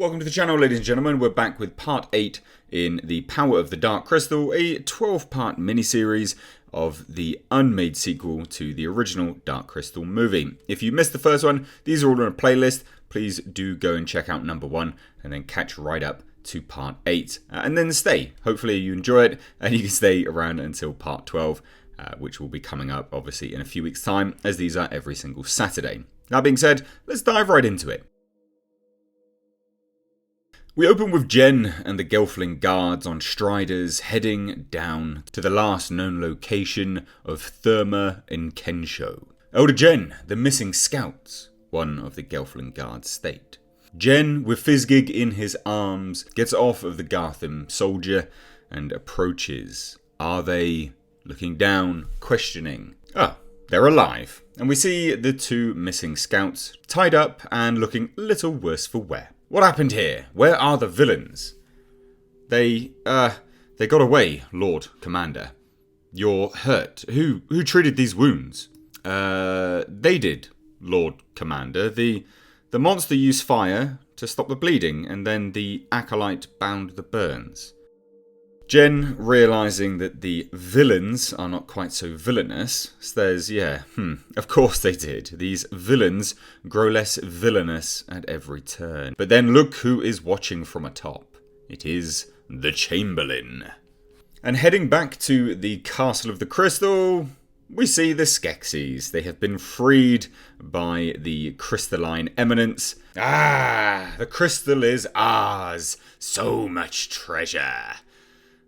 Welcome to the channel, ladies and gentlemen. We're back with part 8 in The Power of the Dark Crystal, a 12-part miniseries of the Unmade sequel to the original Dark Crystal movie. If you missed the first one, these are all on a playlist. Please do go and check out number 1 and then catch right up to part 8. And then stay. Hopefully you enjoy it and you can stay around until part 12, which will be coming up obviously in a few weeks' time, as these are every single Saturday. That being said, let's dive right into it. We open with Jen and the Gelfling guards on Striders heading down to the last known location of Therma and Kensho. Elder Jen, the missing scouts, one of the Gelfling guards state. Jen, with Fizzgig in his arms, gets off of the Gartham soldier and approaches. Are they? Looking down, questioning. Oh, they're alive. And we see the two missing scouts tied up and looking a little worse for wear. What happened here? Where are the villains? They got away, Lord Commander. You're hurt. Who treated these wounds? They did, Lord Commander. The monster used fire to stop the bleeding, and then the acolyte bound the burns. Jen, realising that the villains are not quite so villainous, says, of course they did. These villains grow less villainous at every turn. But then look who is watching from atop. It is the Chamberlain. And heading back to the Castle of the Crystal, we see the Skeksis. They have been freed by the crystalline eminence. Ah, the crystal is ours. So much treasure.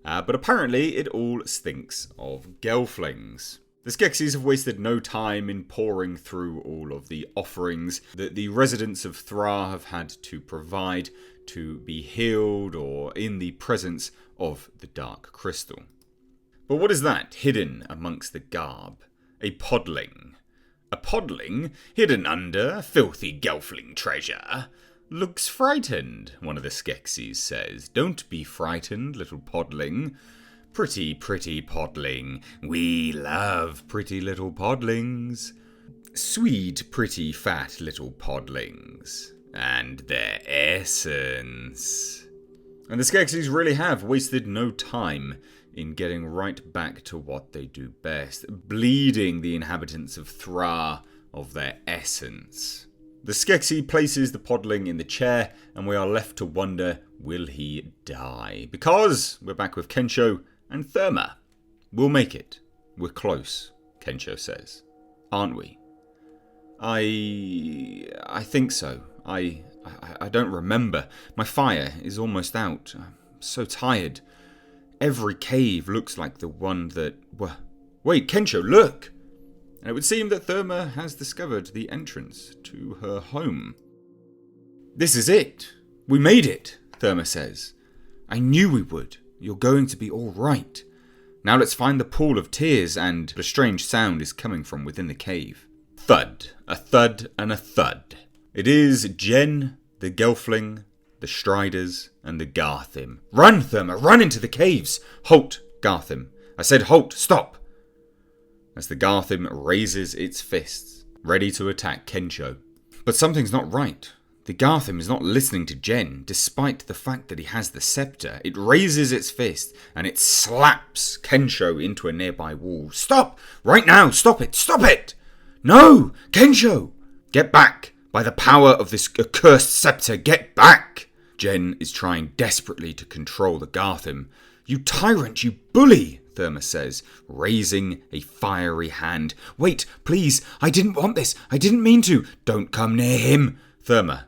But apparently it all stinks of Gelflings. The Skeksis have wasted no time in pouring through all of the offerings that the residents of Thra have had to provide to be healed or in the presence of the Dark Crystal. But what is that hidden amongst the garb? A podling. A podling hidden under filthy Gelfling treasure. Looks frightened, one of the Skeksis says. Don't be frightened, little podling. Pretty, pretty podling. We love pretty little podlings. Sweet, pretty, fat little podlings. And their essence. And the Skeksis really have wasted no time in getting right back to what they do best. Bleeding the inhabitants of Thra of their essence. The Skeksis places the podling in the chair, and we are left to wonder, will he die? Because we're back with Kensho and Therma. We'll make it. We're close, Kensho says. Aren't we? I think so. I don't remember. My fire is almost out. I'm so tired. Every cave looks like the one that... Wait, Kensho, look! And it would seem that Therma has discovered the entrance to her home. This is it. We made it, Therma says. I knew we would. You're going to be all right. Now let's find the pool of tears, and a strange sound is coming from within the cave. Thud, a thud, and a thud. It is Jen, the Gelfling, the Striders, and the Garthim. Run, Therma, run into the caves. Halt, Garthim. I said halt, stop. As the Garthim raises its fists, ready to attack Kensho. But something's not right. The Garthim is not listening to Jen, despite the fact that he has the scepter. It raises its fist, and it slaps Kensho into a nearby wall. Stop! Right now! Stop it! Stop it! No! Kensho! Get back! By the power of this accursed scepter, get back! Jen is trying desperately to control the Garthim. You tyrant, you bully! Therma says, raising a fiery hand. Wait, please, I didn't want this. I didn't mean to. Don't come near him. Therma,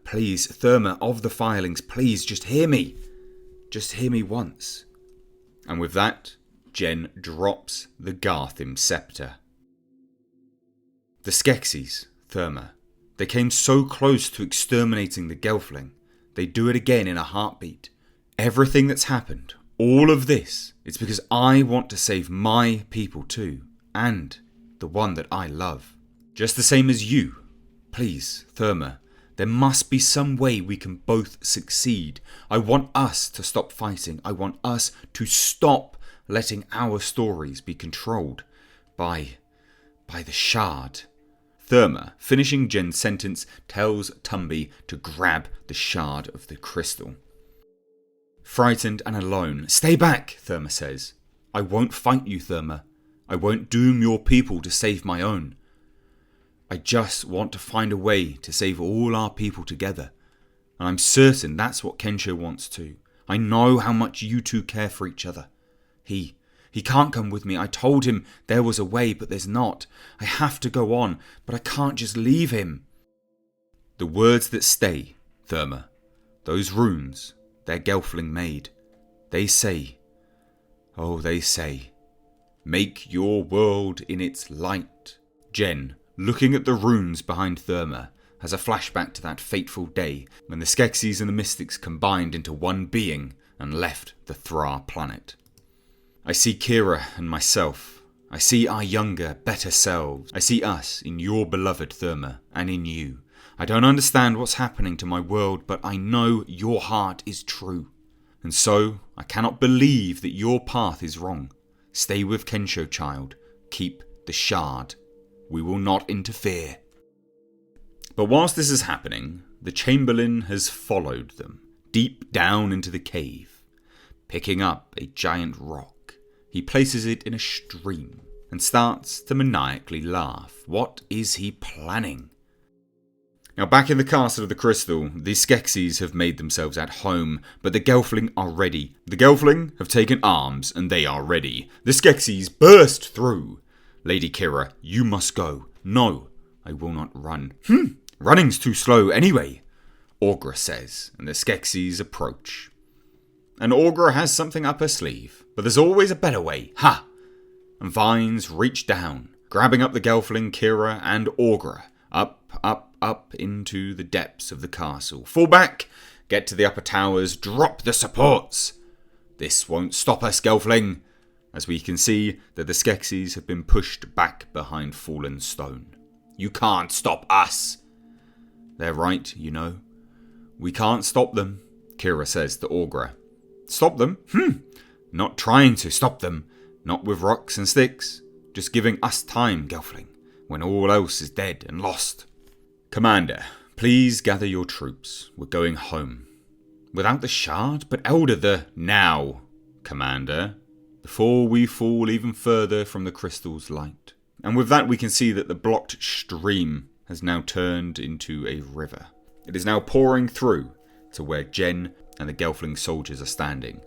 please, Therma of the Firelings, please, just hear me. Just hear me once. And with that, Jen drops the Garthim scepter. The Skeksis, Therma, they came so close to exterminating the Gelfling. They do it again in a heartbeat. Everything that's happened, all of this, it's because I want to save my people too, and the one that I love. Just the same as you. Please, Therma, there must be some way we can both succeed. I want us to stop fighting. I want us to stop letting our stories be controlled by the Shard. Therma, finishing Jen's sentence, tells Tumby to grab the shard of the crystal. Frightened and alone, "Stay back," Therma says. "I won't fight you, Therma. I won't doom your people to save my own. I just want to find a way to save all our people together. And I'm certain that's what Kensho wants too. I know how much you two care for each other. He can't come with me. I told him there was a way, but there's not. I have to go on, but I can't just leave him." The words that stay, Therma. Those runes, they're Gelfling made. They say, oh, they say, "Make your world in its light." Jen, looking at the runes behind Therma, has a flashback to that fateful day when the Skeksis and the Mystics combined into one being and left the Thra planet. I see Kira and myself. I see our younger, better selves. I see us in your beloved Therma and in you. I don't understand what's happening to my world, but I know your heart is true. And so, I cannot believe that your path is wrong. Stay with Kensho, child. Keep the shard. We will not interfere. But whilst this is happening, the Chamberlain has followed them, deep down into the cave. Picking up a giant rock, he places it in a stream and starts to maniacally laugh. What is he planning? Now back in the Castle of the Crystal, the Skeksis have made themselves at home, but the Gelfling are ready. The Gelfling have taken arms and they are ready. The Skeksis burst through. "Lady Kira, you must go." "No, I will not run." Running's too slow anyway," Aughra says, and the Skeksis approach. And Aughra has something up her sleeve, but there's always a better way. Ha! And vines reach down, grabbing up the Gelfling, Kira, and Aughra, up into the depths of the castle. "Fall back! Get to the upper towers, drop the supports!" "This won't stop us, Gelfling!" As we can see that the Skeksis have been pushed back behind fallen stone. "You can't stop us!" "They're right, you know. We can't stop them," Kira says to Aughra. "Stop them? Not trying to stop them. Not with rocks and sticks. Just giving us time, Gelfling, when all else is dead and lost." "Commander, please gather your troops. We're going home." "Without the shard? But Elder, Now, Commander, before we fall even further from the crystal's light." And with that we can see that the blocked stream has now turned into a river. It is now pouring through to where Jen and the Gelfling soldiers are standing.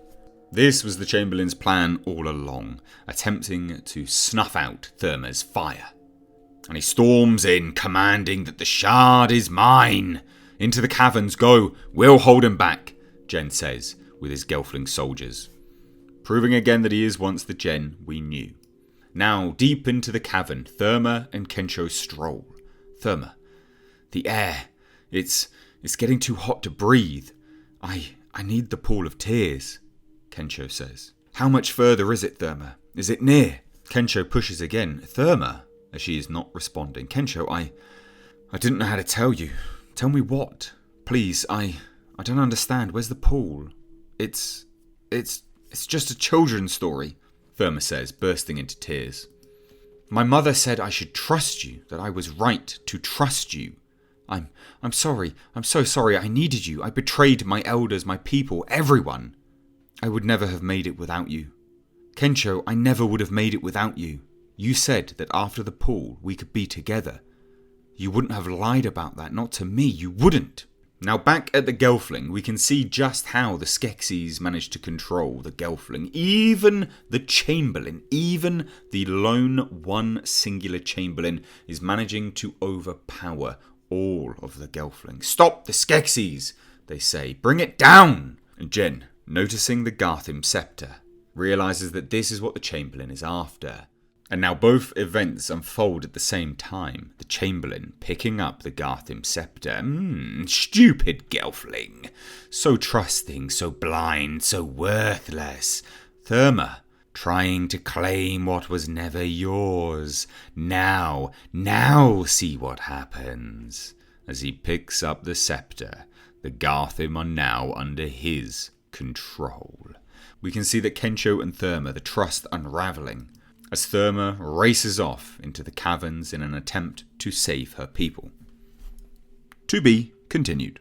This was the Chamberlain's plan all along, attempting to snuff out Therma's fire. And he storms in, commanding that the shard is mine. "Into the caverns, go, we'll hold him back," Jen says with his Gelfling soldiers. Proving again that he is once the Jen we knew. Now, deep into the cavern, Therma and Kensho stroll. "Therma, the air, it's getting too hot to breathe. I need the pool of tears," Kensho says. "How much further is it, Therma? Is it near?" Kensho pushes again. "Therma," as she is not responding. "Kensho, I didn't know how to tell you." "Tell me what? Please, I don't understand. Where's the pool?" It's just a children's story," Therma says, bursting into tears. "My mother said I should trust you, that I was right to trust you. I'm sorry. I'm so sorry. I needed you. I betrayed my elders, my people, everyone. I would never have made it without you. Kensho, I never would have made it without you. You said that after the pool we could be together. You wouldn't have lied about that, not to me. You wouldn't." Now back at the Gelfling, we can see just how the Skeksis managed to control the Gelfling. Even the Chamberlain, even the lone one singular Chamberlain is managing to overpower all of the Gelfling. "Stop the Skeksis," they say. "Bring it down!" And Jen, noticing the Garthim scepter, realises that this is what the Chamberlain is after. And now both events unfold at the same time. The Chamberlain picking up the Garthim scepter. Stupid Gelfling. So trusting, so blind, so worthless. Therma, trying to claim what was never yours. Now see what happens. As he picks up the scepter, the Garthim are now under his control. We can see that Kensho and Therma, the trust unravelling. as Therma races off into the caverns in an attempt to save her people. To be continued.